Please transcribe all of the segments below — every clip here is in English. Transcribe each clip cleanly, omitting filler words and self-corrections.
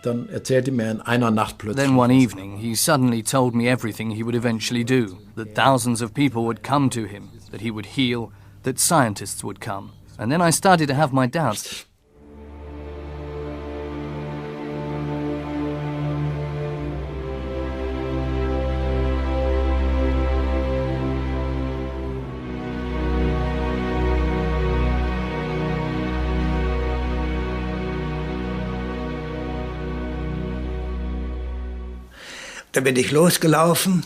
Dann erzählte mir in einer Nacht plötzlich. Then one evening he suddenly told me everything he would eventually do, that thousands of people would come to him, that he would heal, that scientists would come. And then I started to have my doubts. Da bin ich losgelaufen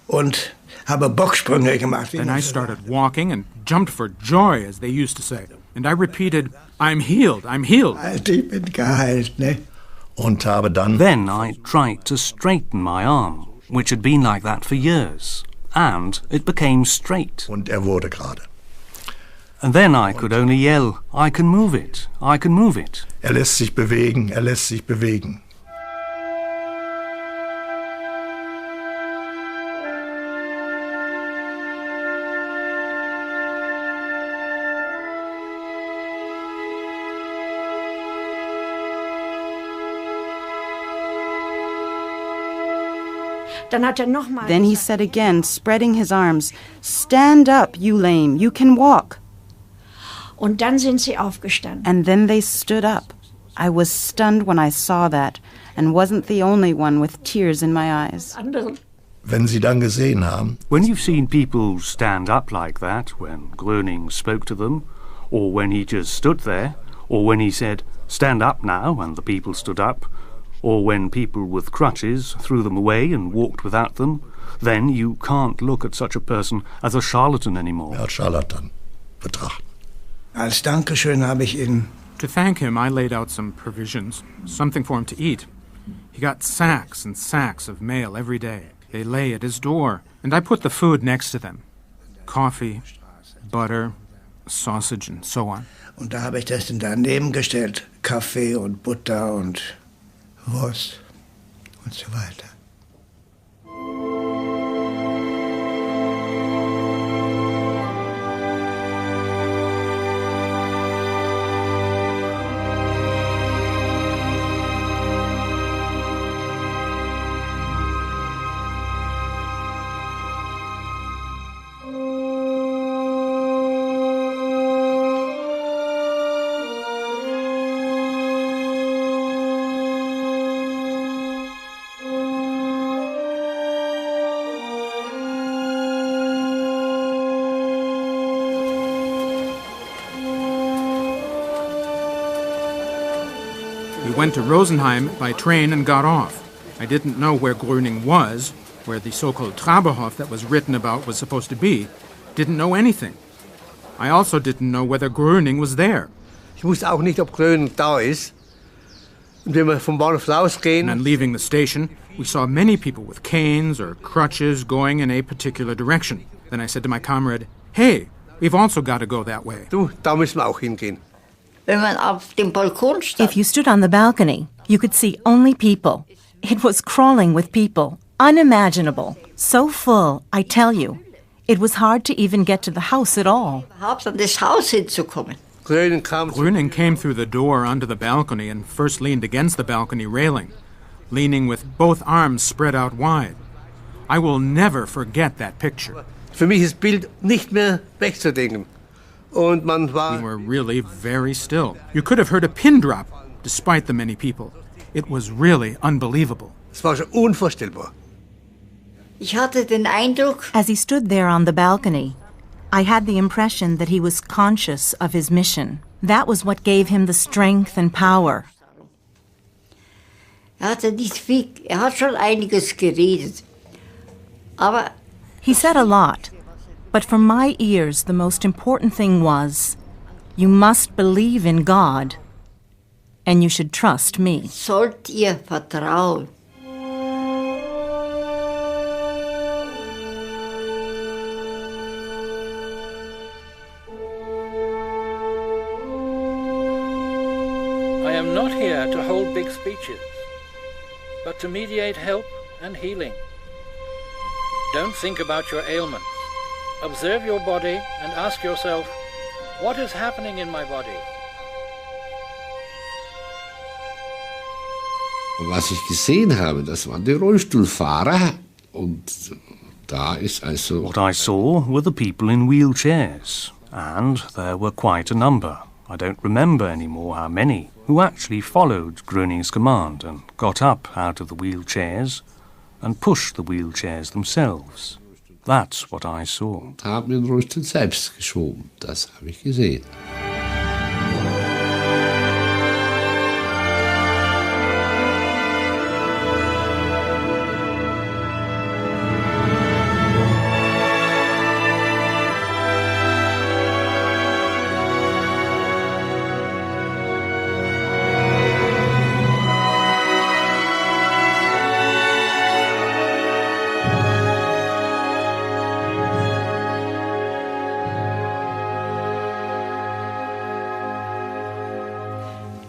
und habe Bocksprünge gemacht. Then I started walking and jumped for joy, as they used to say. And I repeated, I'm healed, I'm healed. Ich bin geheilt, ne? Und habe dann... Then I tried to straighten my arm, which had been like that for years. And it became straight. Und wurde gerade. And then I could only yell, I can move it, I can move it. Lässt sich bewegen, lässt sich bewegen. Then he said again, spreading his arms, "Stand up, you lame, you can walk." Und dann sind sie aufgestanden. And then they stood up. I was stunned when I saw that, and wasn't the only one with tears in my eyes. Wenn Sie dann gesehen haben, when you've seen people stand up like that, when Gröning spoke to them, or when he just stood there, or when he said, "Stand up now," and the people stood up, or when people with crutches threw them away and walked without them, then you can't look at such a person as a charlatan anymore. Als Charlatan betrachten. Als Dankeschön habe ich ihn... To thank him, I laid out some provisions, something for him to eat. He got sacks and sacks of mail every day. They lay at his door, and I put the food next to them. Coffee, butter, sausage, and so on. Und da habe ich das dann daneben gestellt. Kaffee und Butter und Wurst und so weiter. We went to Rosenheim by train and got off. I didn't know where Gröning was, where the so-called Traberhof that was written about was supposed to be. Didn't know anything. I also didn't know whether Gröning was there. Ich wusste auch nicht, ob Gröning da ist. Und wenn wir vom Bahnhof rausgehen... And on leaving the station, we saw many people with canes or crutches going in a particular direction. Then I said to my comrade, "Hey, we've also got to go that way." Du, da müssen wir auch hingehen. If you stood on the balcony, you could see only people. It was crawling with people. Unimaginable. So full, I tell you. It was hard to even get to the house at all. Gröning came through the door onto the balcony and first leaned against the balcony railing, leaning with both arms spread out wide. I will never forget that picture. Für mich ist das Bild nicht mehr wegzudenken. Und man war... We were really very still. You could have heard a pin drop, despite the many people. It was really unbelievable. Es war schon unvorstellbar. As he stood there on the balcony, I had the impression that he was conscious of his mission. That was what gave him the strength and power. He said a lot, but for my ears the most important thing was, you must believe in God, and you should trust me. Sollt ihr vertrauen? I am not here to hold big speeches, but to mediate help and healing. Don't think about your ailments. Observe your body and ask yourself, what is happening in my body? Und was ich gesehen habe, das waren die Rollstuhlfahrer. Und da ist also... What I saw were the people in wheelchairs, and there were quite a number. I don't remember anymore how many, who actually followed Gröning's command and got up out of the wheelchairs and pushed the wheelchairs themselves. That's what I saw. Und haben den Rollstuhl selbst geschoben. Das habe ich gesehen.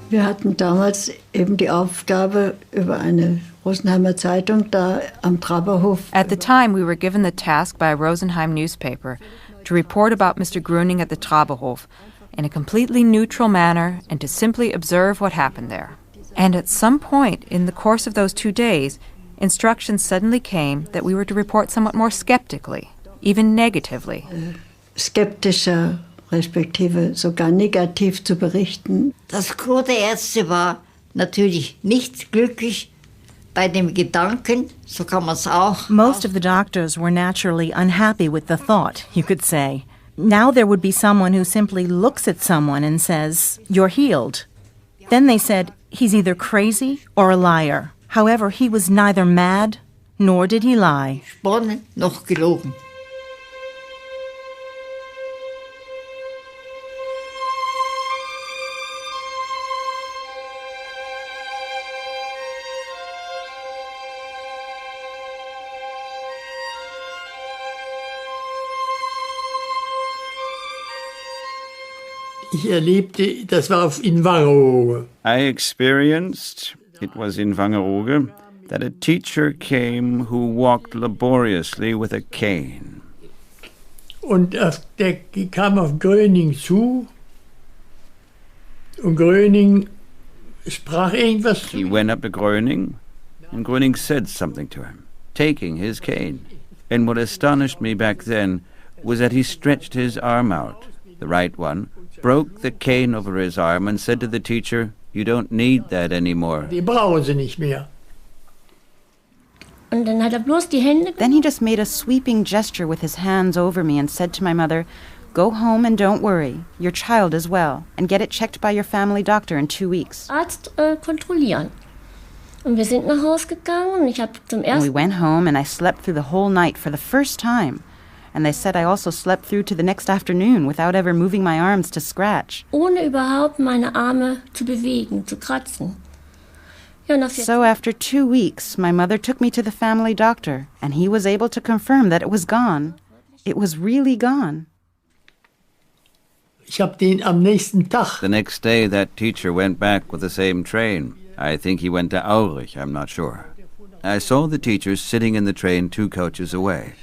Wir hatten damals eben die Aufgabe über eine Rosenheimer Zeitung da am Traberhof. At the time, we were given the task by a Rosenheim newspaper to report about Mr. Gröning at the Traberhof in a completely neutral manner and to simply observe what happened there. And at some point in the course of those 2 days, instructions suddenly came that we were to report somewhat more skeptically, even negatively. Skeptischer, respektive sogar negativ zu berichten. Das Gros der Ärzte war natürlich nicht glücklich bei dem Gedanken, so kann man es auch. Most of the doctors were naturally unhappy with the thought, you could say. Now there would be someone who simply looks at someone and says, "You're healed." Then they said, "He's either crazy or a liar." However, he was neither mad, nor did he lie. Sponnen noch gelogen. Ich erlebte, das war in Wangerooge. I experienced, it was in Wangerooge, that a teacher came who walked laboriously with a cane. Und der kam auf Gröning zu und Gröning sprach irgendwas zu He went up to Gröning, and Gröning said something to him, taking his cane. And what astonished me back then was that he stretched his arm out, the right one, broke the cane over his arm and said to the teacher, "You don't need that anymore." Die brauchen sie nicht mehr. Und dann hat bloß die Hände. Then he just made a sweeping gesture with his hands over me and said to my mother, "Go home and don't worry. Your child is well, and get it checked by your family doctor in 2 weeks." Arzt kontrollieren. Und wir sind nach Hause gegangen und ich habe zum And we went home and I slept through the whole night for the first time. And they said I also slept through to the next afternoon without ever moving my arms to scratch. Ohne überhaupt meine Arme zu bewegen, zu kratzen. So after 2 weeks, my mother took me to the family doctor, and he was able to confirm that it was gone. It was really gone. Ich hab den am nächsten Tag. The next day, that teacher went back with the same train. I think he went to Aurich, I'm not sure. I saw the teacher sitting in the train 2 coaches away.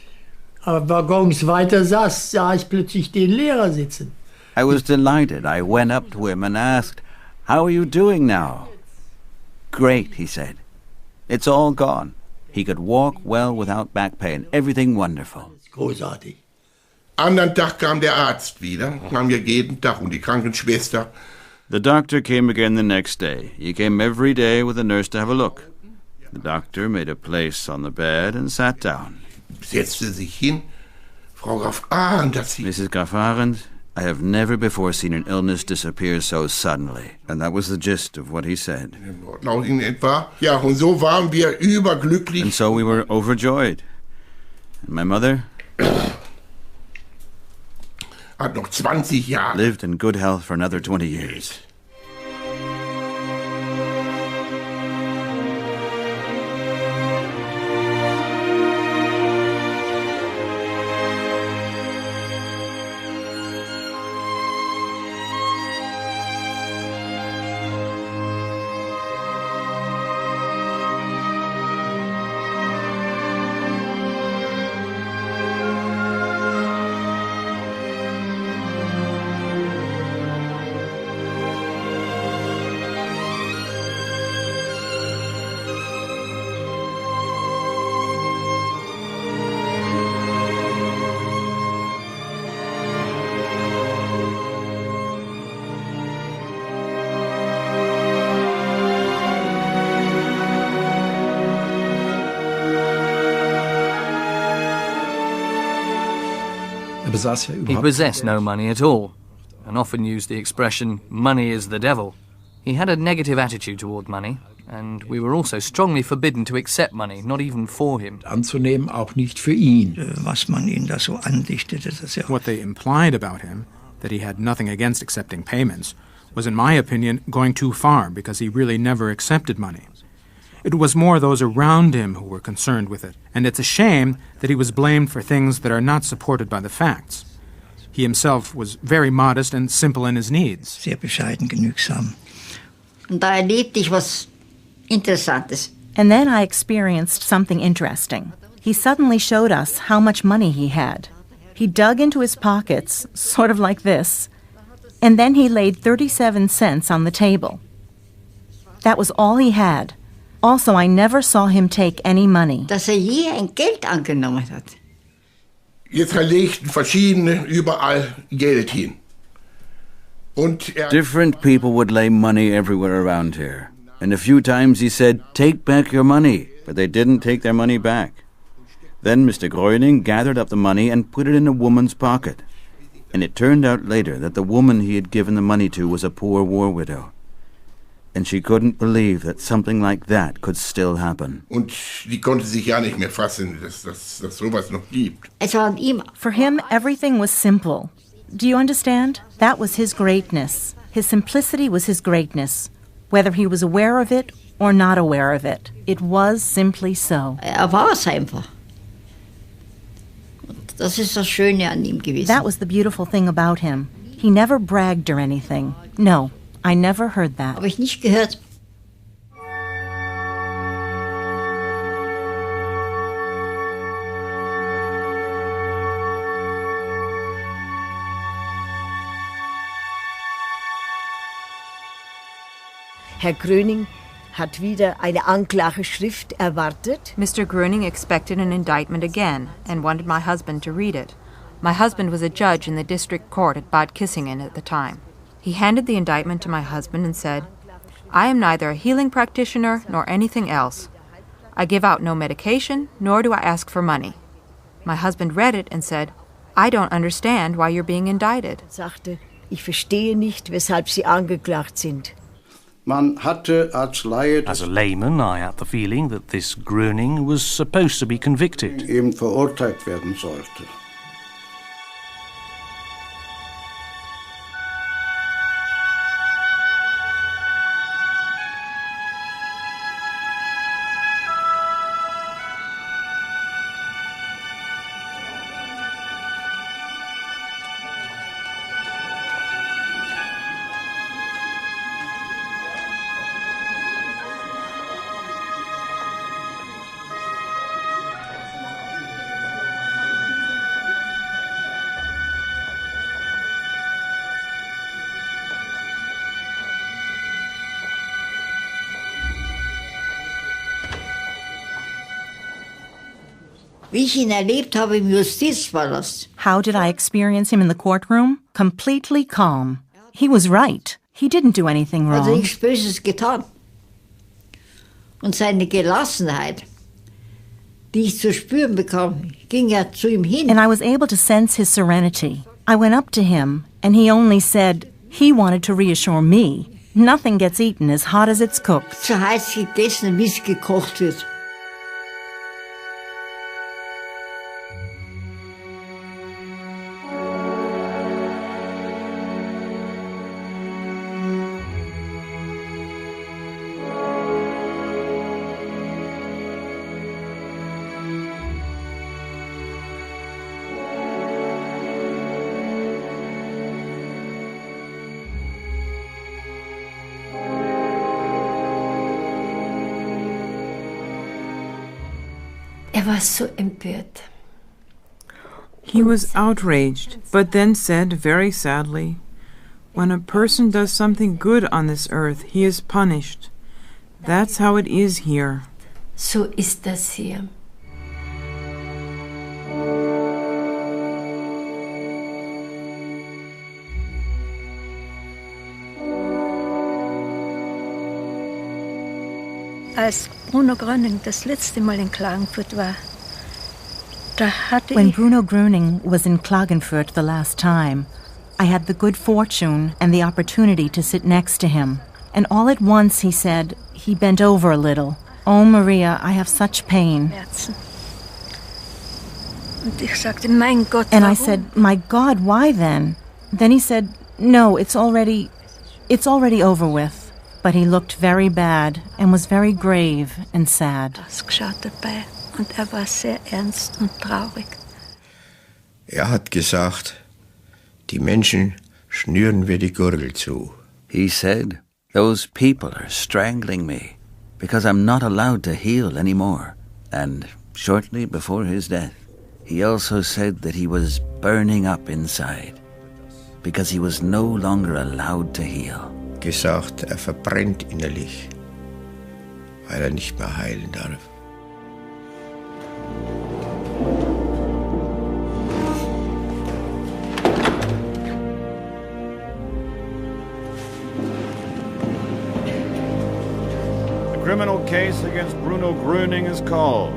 Aber Waggons weiter saß, sah ich plötzlich den Lehrer sitzen. I was delighted. I went up to him and asked, "How are you doing now?" "Great," he said. "It's all gone." He could walk well without back pain. Everything wonderful. Großartig. Anderen Tag kam der Arzt wieder, kam ja jeden Tag und die Krankenschwester. The doctor came again the next day. He came every day with a nurse to have a look. The doctor made a place on the bed and sat down. Setzte sich hin. Frau Graf Arendt hat sie... Mrs. Graf Arendt, I have never before seen an illness disappear so suddenly. And that was the gist of what he said. Laut in etwa. Ja, und so waren wir überglücklich. And so we were overjoyed. And my mother... hat noch 20 Jahre. Lived in good health for another 20 years. He possessed no money at all, and often used the expression, money is the devil. He had a negative attitude toward money, and we were also strongly forbidden to accept money, not even for him. Anzunehmen, auch nicht für ihn. Was man ihm da so andichtete, das ja. What they implied about him, that he had nothing against accepting payments, was, in my opinion, going too far because he really never accepted money. It was more those around him who were concerned with it, and it's a shame that he was blamed for things that are not supported by the facts. He himself was very modest and simple in his needs. Sehr bescheiden, genügsam. Und da erlebte ich was Interessantes. And then I experienced something interesting. He suddenly showed us how much money he had. He dug into his pockets, sort of like this, and then he laid 37 cents on the table. That was all he had. Also, I never saw him take any money. Dass je ein Geld angenommen hat. Jetzt legten verschiedene überall Geld hin. Different people would lay money everywhere around here. And a few times he said, "Take back your money," but they didn't take their money back. Then Mr. Gröning gathered up the money and put it in a woman's pocket. And it turned out later that the woman he had given the money to was a poor war widow. And she couldn't believe that something like that could still happen. Und die konnte sich ja nicht mehr fassen, dass sowas noch gibt. For him, everything was simple. Do you understand? That was his greatness. His simplicity was his greatness. Whether he was aware of it or not aware of it, it was simply so. War es einfach. Das ist das Schöne an ihm gewesen. That was the beautiful thing about him. He never bragged or anything. No, I never heard that. Habe ich nicht gehört. Herr Gröning hat wieder eine Anklageschrift erwartet. Mr. Gröning expected an indictment again and wanted my husband to read it. My husband was a judge in the district court at Bad Kissingen at the time. He handed the indictment to my husband and said, "I am neither a healing practitioner nor anything else. I give out no medication, nor do I ask for money." My husband read it and said, "I don't understand why you're being indicted." Er sagte, ich verstehe nicht, weshalb Sie angeklagt sind. As a layman, I had the feeling that this Gröning was supposed to be convicted. Verurteilt werden sollte. Wie ich ihn erlebt habe im Justizpalast. How did I experience him in the courtroom? Completely calm. He was right. He didn't do anything wrong. Also nichts Böses getan. Und seine Gelassenheit, die ich zu spüren bekam, ging ja zu ihm hin. And I was able to sense his serenity. I went up to him, and he only said he wanted to reassure me. Nothing gets eaten as hot as it's cooked. So heiß gegessen, wie es gekocht wird. war so empört. He was outraged, but then said very sadly, "When a person does something good on this earth, he is punished. That's how it is here." So ist das hier. Als Bruno Gröning das letzte Mal in Klagenfurt war, When Bruno Gröning was in Klagenfurt the last time, I had the good fortune and the opportunity to sit next to him. And all at once he said, he bent over a little, "Oh, Maria, I have such pain." And I said, "My God, why then?" Then he said, "No, it's already over with." But he looked very bad and was very grave and sad. Hat gesagt, die Menschen schnüren wir die Gurgel zu. He said, those people are strangling me because I'm not allowed to heal anymore. And shortly before his death, he also said that he was burning up inside because he was no longer allowed to heal. Gesagt, verbrennt innerlich, weil nicht mehr heilen darf. The criminal case against Bruno Gröning is called.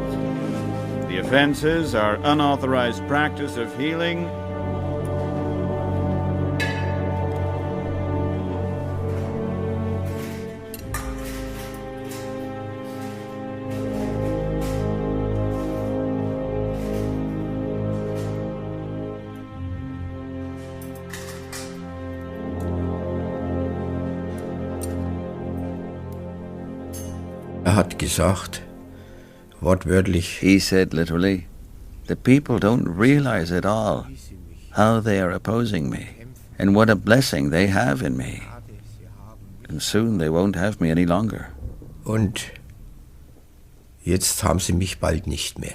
The offenses are unauthorized practice of healing, Hat gesagt, wortwörtlich. He said literally, the people don't realize at all how they are opposing me and what a blessing they have in me. And soon they won't have me any longer. Und jetzt haben sie mich bald nicht mehr.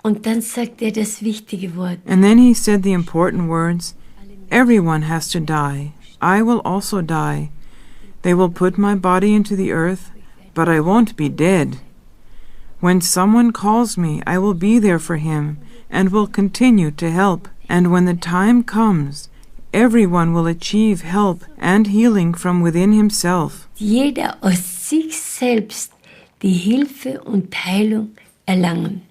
Und dann sagt das wichtige Wort. And then he said the important words, "Everyone has to die. I will also die. They will put my body into the earth, but I won't be dead. When someone calls me, I will be there for him and will continue to help. And when the time comes, everyone will achieve help and healing from within himself." Jeder aus sich selbst die Hilfe und Heilung erlangen.